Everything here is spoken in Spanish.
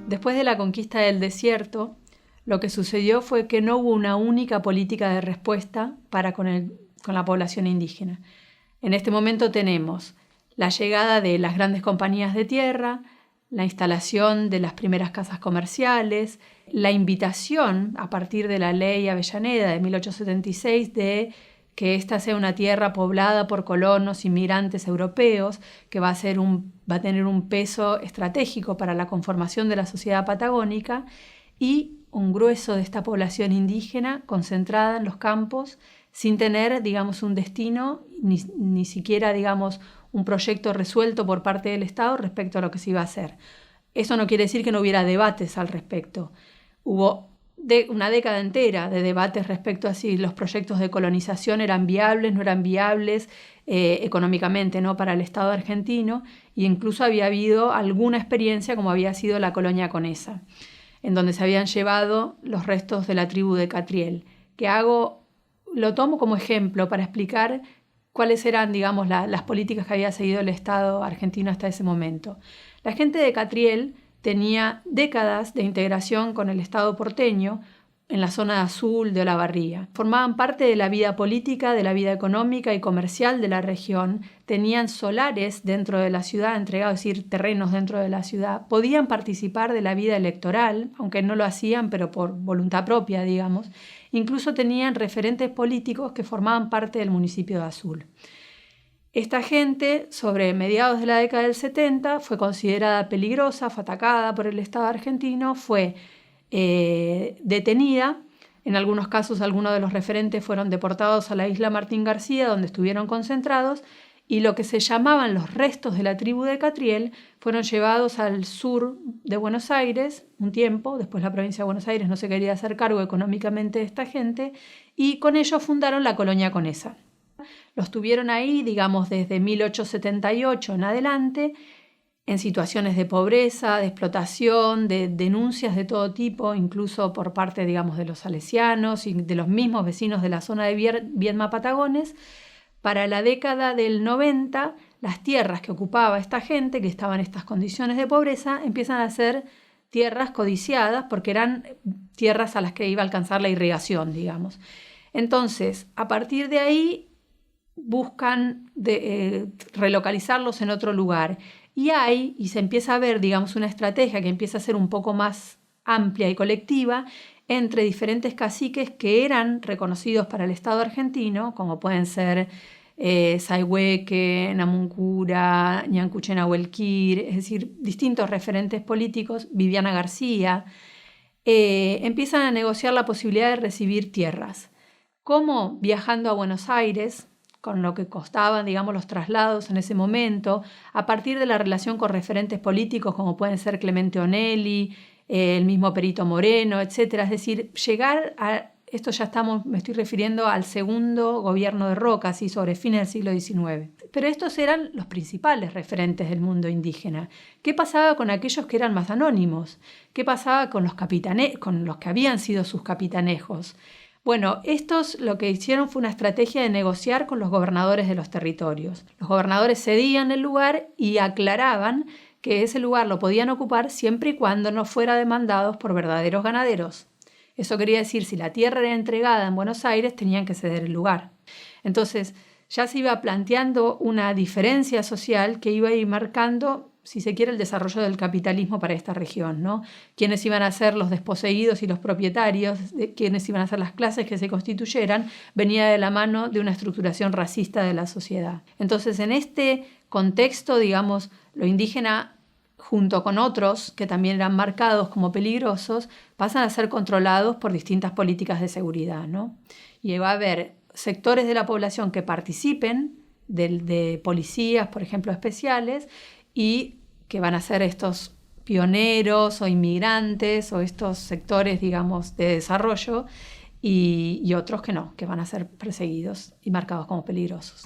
Después de la conquista del desierto, lo que sucedió fue que no hubo una única política de respuesta con la población indígena. En este momento tenemos la llegada de las grandes compañías de tierra, la instalación de las primeras casas comerciales, la invitación a partir de la ley Avellaneda de 1876 de que esta sea una tierra poblada por colonos inmigrantes europeos, que va a tener un peso estratégico para la conformación de la sociedad patagónica, y un grueso de esta población indígena concentrada en los campos sin tener, digamos, un destino, ni siquiera, digamos, un proyecto resuelto por parte del Estado respecto a lo que se iba a hacer. Eso no quiere decir que no hubiera debates al respecto. Hubo una década entera de debates respecto a si los proyectos de colonización eran viables, no eran viables económicamente, ¿no?, para el Estado argentino, y incluso había habido alguna experiencia como había sido la colonia Conesa, en donde se habían llevado los restos de la tribu de Catriel, lo tomo como ejemplo para explicar cuáles eran, digamos, las políticas que había seguido el Estado argentino hasta ese momento. La gente de Catriel tenía décadas de integración con el Estado porteño en la zona azul de Olavarría. Formaban parte de la vida política, de la vida económica y comercial de la región, tenían solares dentro de la ciudad, entregados, es decir, terrenos dentro de la ciudad, podían participar de la vida electoral, aunque no lo hacían, pero por voluntad propia, digamos. Incluso tenían referentes políticos que formaban parte del municipio de Azul. Esta gente, sobre mediados de la década del 70, fue considerada peligrosa, fue atacada por el Estado argentino, fue detenida. En algunos casos, algunos de los referentes fueron deportados a la isla Martín García, donde estuvieron concentrados, y lo que se llamaban los restos de la tribu de Catriel fueron llevados al sur de Buenos Aires un tiempo. Después la provincia de Buenos Aires no se quería hacer cargo económicamente de esta gente, y con ellos fundaron la colonia Conesa. Los tuvieron ahí, digamos, desde 1878 en adelante, en situaciones de pobreza, de explotación, de denuncias de todo tipo, incluso por parte, digamos, de los salesianos y de los mismos vecinos de la zona de Viedma Patagones. Para la década del 90, las tierras que ocupaba esta gente, que estaba en estas condiciones de pobreza, empiezan a ser tierras codiciadas porque eran tierras a las que iba a alcanzar la irrigación, digamos. Entonces, a partir de ahí, buscan relocalizarlos en otro lugar. Y se empieza a ver, digamos, una estrategia que empieza a ser un poco más amplia y colectiva entre diferentes caciques que eran reconocidos para el Estado argentino, como pueden ser Sayhueque, Namuncura, Ñancuché Nahuelquir, es decir, distintos referentes políticos, Viviana García, empiezan a negociar la posibilidad de recibir tierras. ¿Cómo? Viajando a Buenos Aires, con lo que costaban, digamos, los traslados en ese momento, a partir de la relación con referentes políticos como pueden ser Clemente Onelli, el mismo Perito Moreno, etc. Es decir, llegar a esto me estoy refiriendo al segundo gobierno de Roca, así sobre fines del siglo XIX. Pero estos eran los principales referentes del mundo indígena. ¿Qué pasaba con aquellos que eran más anónimos? ¿Qué pasaba con los que habían sido sus capitanejos? Bueno, estos lo que hicieron fue una estrategia de negociar con los gobernadores de los territorios. Los gobernadores cedían el lugar y aclaraban que ese lugar lo podían ocupar siempre y cuando no fuera demandados por verdaderos ganaderos. Eso quería decir, si la tierra era entregada en Buenos Aires, tenían que ceder el lugar. Entonces, ya se iba planteando una diferencia social que iba a ir marcando si se quiere, el desarrollo del capitalismo para esta región, ¿no? Quiénes iban a ser los desposeídos y los propietarios, quiénes iban a ser las clases que se constituyeran, venía de la mano de una estructuración racista de la sociedad. Entonces, en este contexto, digamos, lo indígena, junto con otros que también eran marcados como peligrosos, pasan a ser controlados por distintas políticas de seguridad, ¿no? Y va a haber sectores de la población que participen de policías, por ejemplo, especiales, y que van a ser estos pioneros o inmigrantes o estos sectores, digamos, de desarrollo, y otros que no, que van a ser perseguidos y marcados como peligrosos.